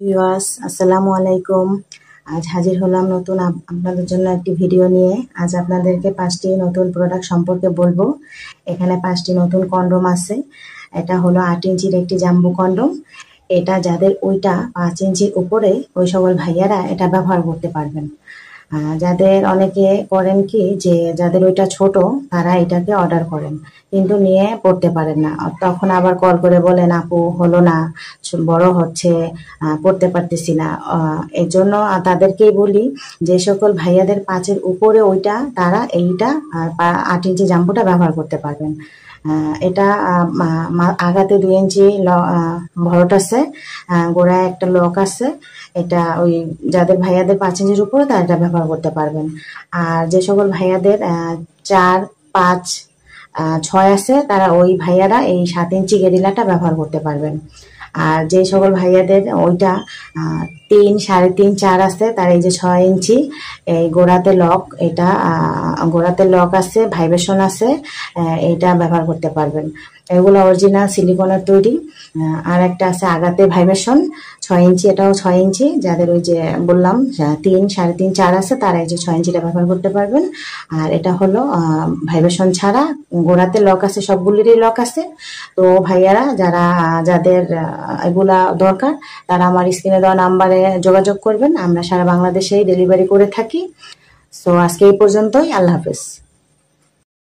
Viewers আসসালামু আলাইকুম। আজ হাজির হলাম নতুন আপনাদের জন্য একটি ভিডিও নিয়ে। আজ আপনাদেরকে 5টি নতুন প্রোডাক্ট সম্পর্কে বলবো। এখানে 5টি নতুন কন্ডোম আছে। এটা হলো 8 ইঞ্চির একটি জাম্বো কন্ডোম। এটা যাদের ওইটা 5 ইঞ্চির উপরে ওই সকল ভাইয়ারা এটা ব্যবহার করতে পারবেন। যাদের অনেকে করেন কি যে যাদের ওইটা ছোট তারা এটাকে অর্ডার করেন কিন্তু নিয়ে পড়তে পারেন না, তখন আবার কল করে বলেন আপু হলো না, বড় হচ্ছে, পড়তে পারতেছি না। এর জন্য তাদেরকেই বলি যে সকল ভাইয়াদের 5-এর উপরে ওইটা তারা এইটা 8 ইঞ্চি জাম্বুটা ব্যবহার করতে পারবেন। এটা আগাতে 2 ইঞ্চি ভরট আছে, গোড়ায় একটা লক আছে। এটা ওই যাদের ভাইয়াদের 5 ইঞ্চির উপরে তারা এটা ব্যবহার করতে পারবেন। আর যে সকল ভাইয়াদের 4, 5, 6 আছে তারা ওই ভাইয়ারা এই 7 ইঞ্চি গেরিলাটা ব্যবহার করতে পারবেন। আর যে সকল ভাইয়াদের ওইটা 3, 3.5, 4 আছে তার এই যে 6 ইঞ্চি এই গোড়াতে লক, এটা গোড়াতে লক আছে, ভাইব্রেশন আছে, এটা ব্যবহার করতে পারবেন। এগুলো অরিজিনাল সিলিকনের তৈরি। আর একটা আছে আগাতে ভাইব্রেশন 6 ইঞ্চি, এটাও 6 ইঞ্চি। যাদের ওই যে বললাম 3, 3.5, 4 আছে তারা এই যে 6 ইঞ্চিটা ব্যবহার করতে পারবেন। আর এটা হলো ভাইব্রেশন ছাড়া, গোড়াতে লক আছে, সবগুলিরই লক আছে। তো ভাইয়ারা যাদের এগুলা দরকার তারা আমার স্ক্রিনে দেওয়া নাম্বারে যোগাযোগ করবেন। আমরা সারা বাংলাদেশেই ডেলিভারি করে থাকি। সো আজকে এই পর্যন্তই। আল্লাহ হাফেজ।